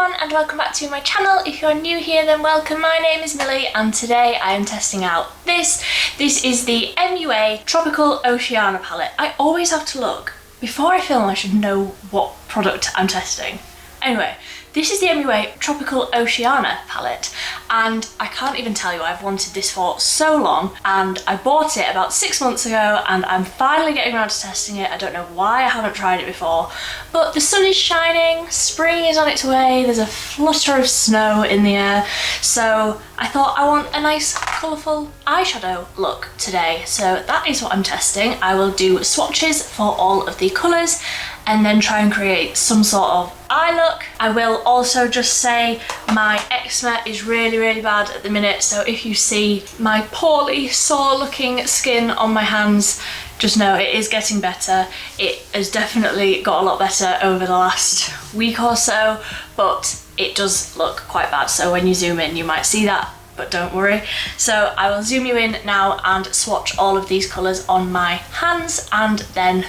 everyone and welcome back to my channel. If you're new here then welcome, my name is Millie and today I am testing out this. This is the MUA Tropical Oceana palette. I always have to look. Before I film I should know what product I'm testing. Anyway, this is the MUA Tropical Oceana palette and I can't even tell you, I've wanted this for so long and I bought it about 6 months ago and I'm finally getting around to testing it. I don't know why I haven't tried it before, but the sun is shining, spring is on its way, there's a flutter of snow in the air, so I thought I want a nice colourful eyeshadow look today. So that is what I'm testing. I will do swatches for all of the colours and then try and create some sort of eye look. I will also just say my eczema is really bad at the minute, so if you see my poorly sore looking skin on my hands, just know it is getting better. It has definitely got a lot better over the last week or so, but it does look quite bad, so when you zoom in you might see that, but don't worry. So I will zoom you in now and swatch all of these colours on my hands and then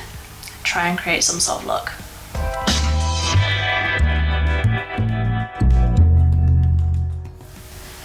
try and create some sort of look.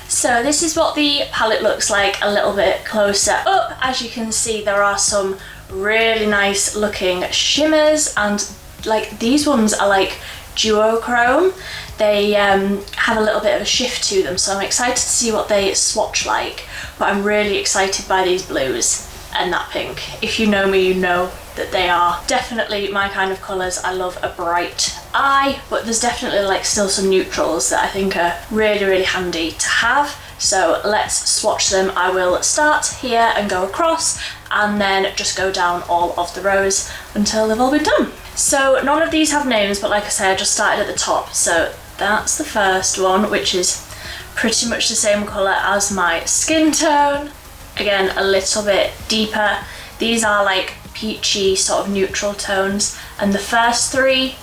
So this is what the palette looks like a little bit closer up. As you can see, there are some really nice looking shimmers, and like these ones are like duochrome. They have a little bit of a shift to them, so I'm excited to see what they swatch like, but I'm really excited by these blues and that pink. If you know me, you know that they are definitely my kind of colours. I love a bright eye, but there's definitely like still some neutrals that I think are really handy to have. So let's swatch them. I will start here and go across and then just go down all of the rows until they've all been done. So none of these have names, but like I said, I just started at the top. So that's the first one, which is pretty much the same colour as my skin tone. Again, a little bit deeper. These are like peachy sort of neutral tones, and the first three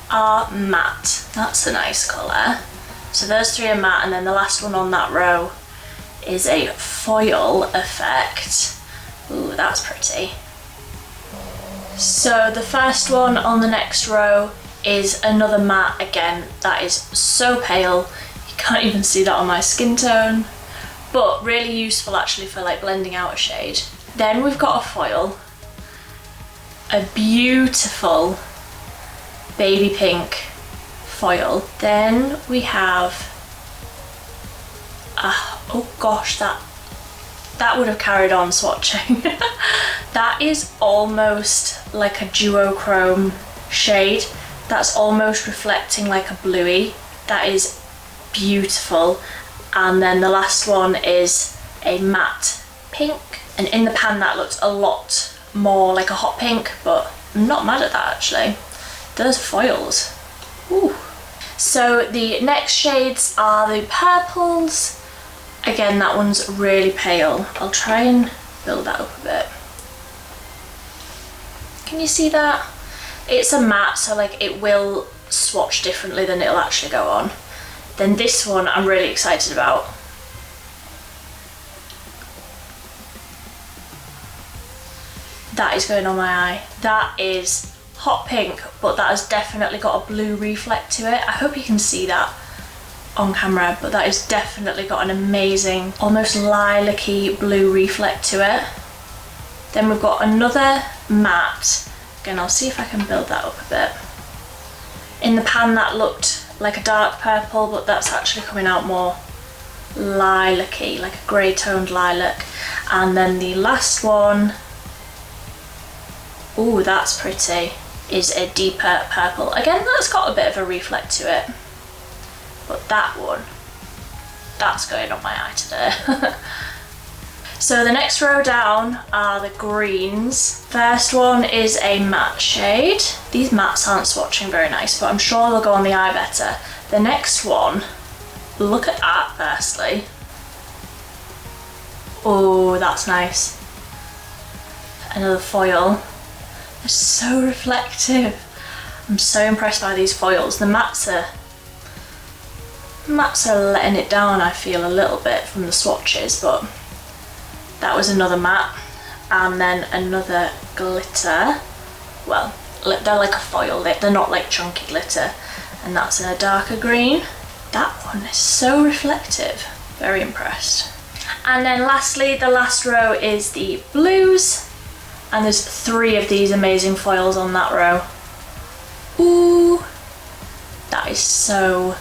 are matte. That's a nice colour. So those three are matte, and then the last one on that row is a foil effect. Ooh, that's pretty. So the first one on the next row is another matte. Again, that is so pale, you can't even see that on my skin tone, but really useful actually for like blending out a shade. Then we've got a foil, a beautiful baby pink foil. Then we have, oh gosh, that would have carried on swatching. That is almost like a duochrome shade. That's almost reflecting like a bluey. That is beautiful. And then the last one is a matte pink. And in the pan that looks a lot more like a hot pink, but I'm not mad at that actually. Those foils. Ooh. So the next shades are the purples. Again, that one's really pale. I'll try and build that up a bit. Can you see that? It's a matte, so like it will swatch differently than it'll actually go on. Then this one I'm really excited about. That is going on my eye. That is hot pink, but that has definitely got a blue reflect to it. I hope you can see that on camera, but that has definitely got an amazing, almost lilac-y blue reflect to it. Then we've got another matte. Again, I'll see if I can build that up a bit. In the pan that looked like a dark purple, but that's actually coming out more lilac-y, like a grey toned lilac. And then the last one, ooh, that's pretty, is a deeper purple. Again, that's got a bit of a reflect to it. But that one, that's going on my eye today. So the next row down are the greens. First one is a matte shade. These mattes aren't swatching very nice, but I'm sure they'll go on the eye better. The next one, look at that firstly. Oh, that's nice. Another foil. They're so reflective. I'm so impressed by these foils. The mattes are letting it down, I feel, a little bit from the swatches, but that was another matte. And then another glitter. Well, they're like a foil, they're not like chunky glitter. And that's in a darker green. That one is so reflective. Very impressed. And then lastly, the last row is the blues. And there's 3 of these amazing foils on that row. Ooh, that is so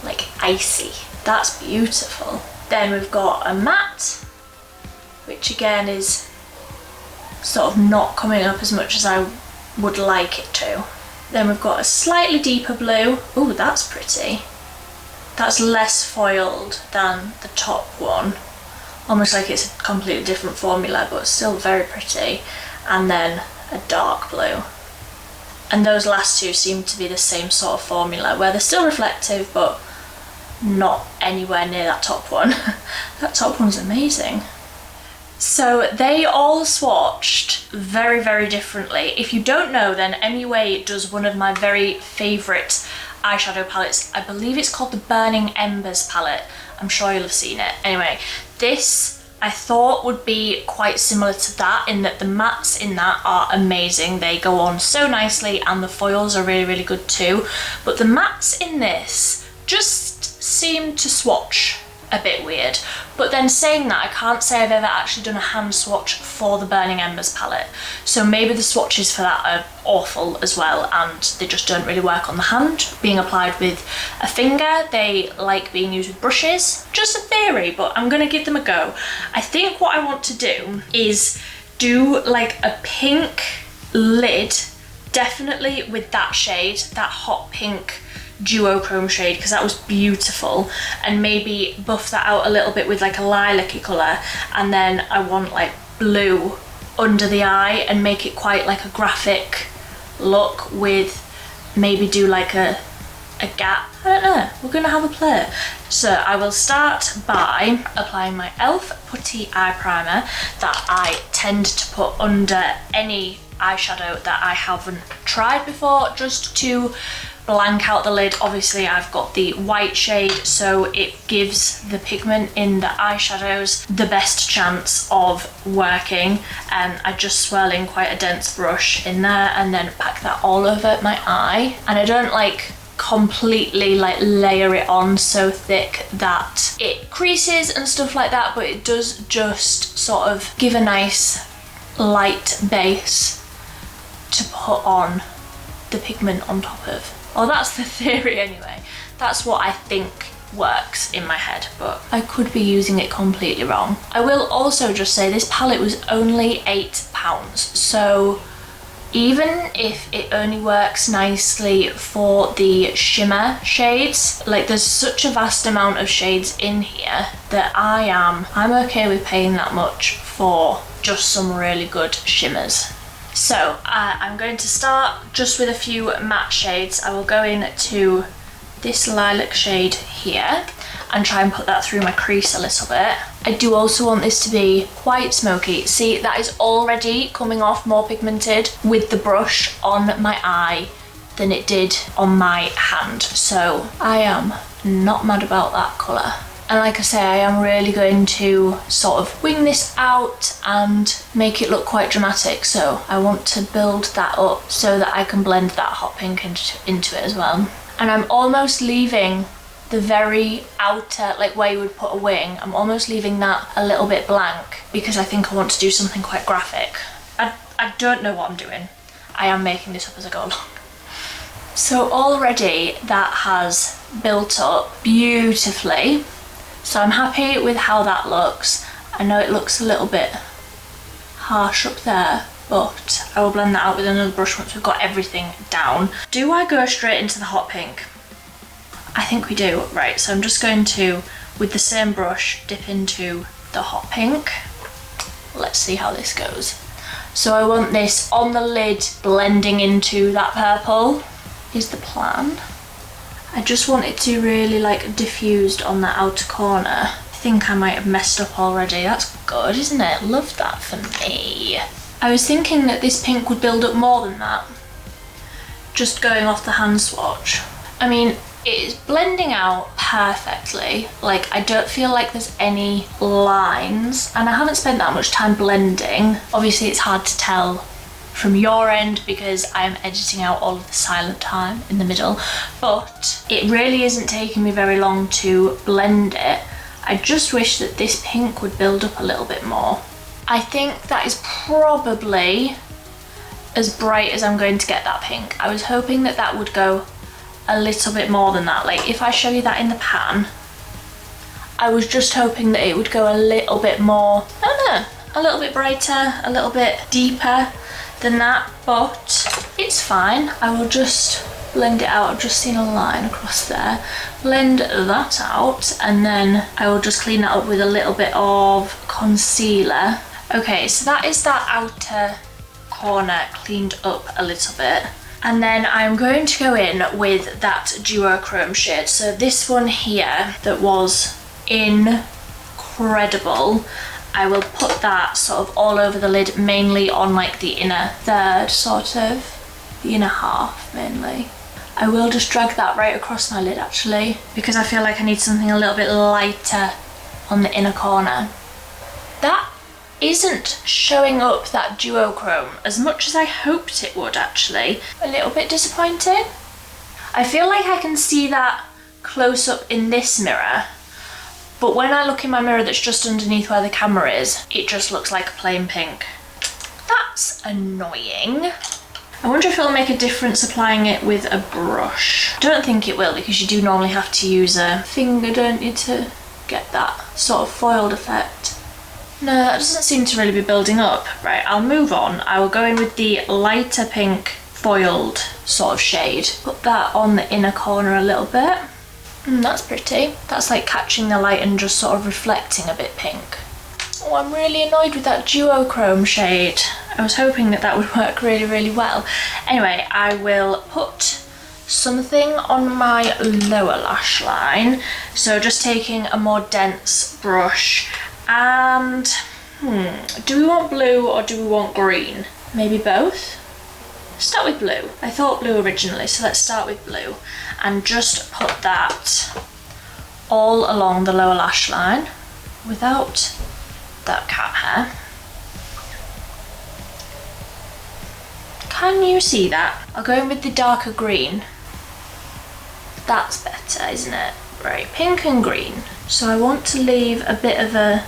like icy. That's beautiful. Then we've got a matte, which again is sort of not coming up as much as I would like it to. Then we've got a slightly deeper blue. Ooh, that's pretty. That's less foiled than the top one. Almost like it's a completely different formula, but still very pretty. And then a dark blue. And those last 2 seem to be the same sort of formula, where they're still reflective, but not anywhere near that top one. That top one's amazing. So they all swatched very, very differently. If you don't know, then MUA does one of my very favourite eyeshadow palettes. I believe it's called the Burning Embers palette. I'm sure you'll have seen it. Anyway, this I thought would be quite similar to that, in that the mattes in that are amazing. They go on so nicely and the foils are really, really good too. But the mattes in this just seem to swatch a bit weird. But then saying that, I can't say I've ever actually done a hand swatch for the Burning Embers palette. So maybe the swatches for that are awful as well, and they just don't really work on the hand. Being applied with a finger, they like being used with brushes. Just a theory, but I'm gonna give them a go. I think what I want to do is do like a pink lid, definitely with that shade, that hot pink duochrome shade, because that was beautiful, and maybe buff that out a little bit with like a lilac-y colour. And then I want like blue under the eye and make it quite like a graphic look, with maybe do like a gap. I don't know, we're gonna have a play. So I will start by applying my e.l.f. putty eye primer that I tend to put under any eyeshadow that I haven't tried before, just to blank out the lid. Obviously I've got the white shade, so it gives the pigment in the eyeshadows the best chance of working. And I just swirl in quite a dense brush in there and then pack that all over my eye. And I don't like completely like layer it on so thick that it creases and stuff like that, but it does just sort of give a nice light base to put on the pigment on top of. Well, that's the theory anyway. That's what I think works in my head, but I could be using it completely wrong. I will also just say this palette was only £8, so even if it only works nicely for the shimmer shades, like there's such a vast amount of shades in here that I'm okay with paying that much for just some really good shimmers. So I'm going to start just with a few matte shades. I will go into this lilac shade here and try and put that through my crease a little bit. I do also want this to be quite smoky. See, that is already coming off more pigmented with the brush on my eye than it did on my hand. So I am not mad about that colour. And like I say, I am really going to sort of wing this out and make it look quite dramatic. So I want to build that up so that I can blend that hot pink into it as well. And I'm almost leaving the very outer, like where you would put a wing, I'm almost leaving that a little bit blank because I think I want to do something quite graphic. I don't know what I'm doing. I am making this up as I go along. So already that has built up beautifully. So I'm happy with how that looks. I know it looks a little bit harsh up there, but I will blend that out with another brush once we've got everything down. Do I go straight into the hot pink? I think we do. Right, so I'm just going to, with the same brush, dip into the hot pink. Let's see how this goes. So I want this on the lid blending into that purple, is the plan. I just want it to really like diffused on that outer corner. I think I might have messed up already. That's good, isn't it? Love that for me. I was thinking that this pink would build up more than that, just going off the hand swatch. I mean, it is blending out perfectly. Like, I don't feel like there's any lines, and I haven't spent that much time blending. Obviously it's hard to tell from your end because I'm editing out all of the silent time in the middle, but it really isn't taking me very long to blend it. I just wish that this pink would build up a little bit more. I think that is probably as bright as I'm going to get that pink. I was hoping that that would go a little bit more than that. Like if I show you that in the pan, I was just hoping that it would go a little bit more, I don't know, a little bit brighter, a little bit deeper than that, but it's fine. I will just blend it out. I've just seen a line across there. Blend that out, and then I will just clean that up with a little bit of concealer. Okay, so that is that outer corner cleaned up a little bit. And then I'm going to go in with that duochrome shade. So this one here that was incredible, I will put that sort of all over the lid, mainly on like the inner third, sort of, the inner half mainly. I will just drag that right across my lid actually, because I feel like I need something a little bit lighter on the inner corner. That isn't showing up that duochrome as much as I hoped it would actually. A little bit disappointing. I feel like I can see that close up in this mirror, but when I look in my mirror that's just underneath where the camera is, it just looks like a plain pink. That's annoying. I wonder if it'll make a difference applying it with a brush. I don't think it will, because you do normally have to use a finger, don't you, to get that sort of foiled effect. No, that doesn't seem to really be building up. Right, I'll move on. I will go in with the lighter pink foiled sort of shade. Put that on the inner corner a little bit. That's pretty. That's like catching the light and just sort of reflecting a bit pink. Oh, I'm really annoyed with that duochrome shade. I was hoping that that would work really, really well. Anyway, I will put something on my lower lash line. So just taking a more dense brush. And do we want blue or do we want green? Maybe both? Start with blue. I thought blue originally, so let's start with blue. And just put that all along the lower lash line without that cat hair. Can you see that? I'll go in with the darker green. That's better, isn't it? Right, pink and green. So I want to leave a bit of a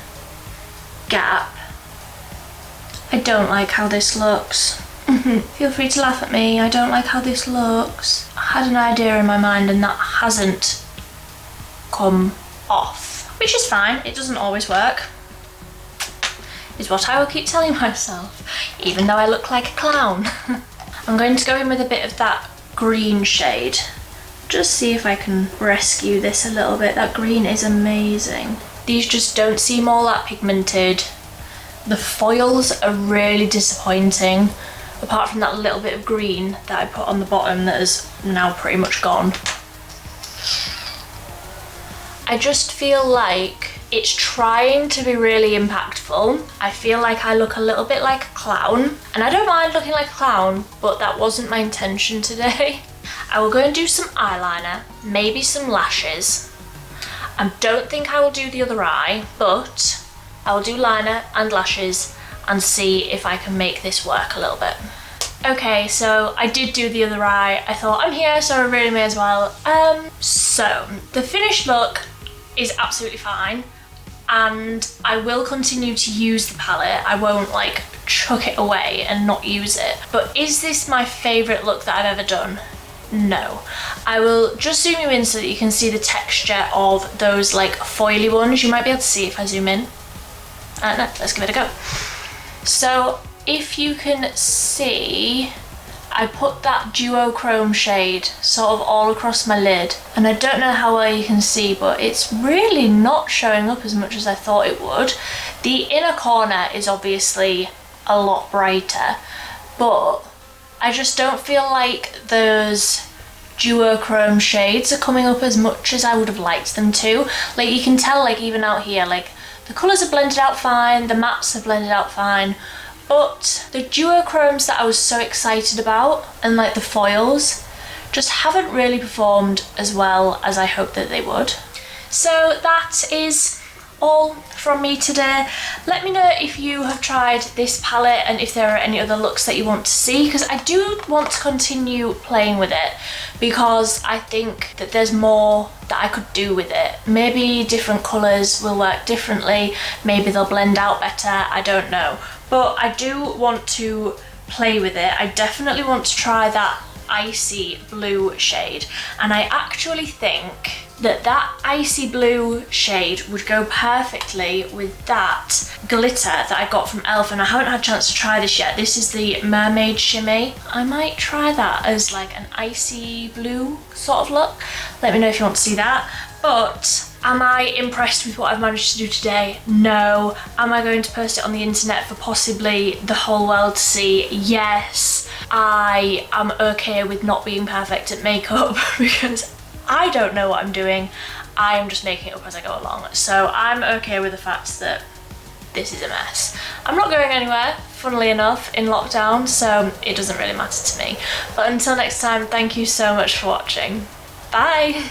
gap. I don't like how this looks. Feel free to laugh at me, I don't like how this looks. I had an idea in my mind and that hasn't come off, which is fine, it doesn't always work, is what I will keep telling myself, even though I look like a clown. I'm going to go in with a bit of that green shade, just see if I can rescue this a little bit. That green is amazing. These just don't seem all that pigmented. The foils are really disappointing, apart from that little bit of green that I put on the bottom that is now pretty much gone. I just feel like it's trying to be really impactful. I feel like I look a little bit like a clown, and I don't mind looking like a clown, but that wasn't my intention today. I will go and do some eyeliner, maybe some lashes. I don't think I will do the other eye, but I will do liner and lashes and see if I can make this work a little bit. Okay, so I did do the other eye. I thought, I'm here, so I really may as well. So the finished look is absolutely fine, and I will continue to use the palette. I won't like chuck it away and not use it. But is this my favourite look that I've ever done? No. I will just zoom you in so that you can see the texture of those like foily ones. You might be able to see if I zoom in. No, let's give it a go. So if you can see, I put that duochrome shade sort of all across my lid, and I don't know how well you can see, but it's really not showing up as much as I thought it would. The inner corner is obviously a lot brighter, but I just don't feel like those duochrome shades are coming up as much as I would have liked them to. Like you can tell, like even out here, like the colours are blended out fine, the mattes are blended out fine, but the duochromes that I was so excited about and like the foils just haven't really performed as well as I hoped that they would. So that is all from me today. Let me know if you have tried this palette and if there are any other looks that you want to see, because I do want to continue playing with it because I think that there's more that I could do with it. Maybe different colours will work differently, maybe they'll blend out better, I don't know. But I do want to play with it. I definitely want to try that icy blue shade, and I actually think that that icy blue shade would go perfectly with that glitter that I got from e.l.f. and I haven't had a chance to try this yet. This is the Mermaid Shimmy. I might try that as like an icy blue sort of look. Let me know if you want to see that. But am I impressed with what I've managed to do today? No. Am I going to post it on the internet for possibly the whole world to see? Yes. I am okay with not being perfect at makeup because I don't know what I'm doing. I am just making it up as I go along. So I'm okay with the fact that this is a mess. I'm not going anywhere, funnily enough, in lockdown, so it doesn't really matter to me. But until next time, thank you so much for watching. Bye!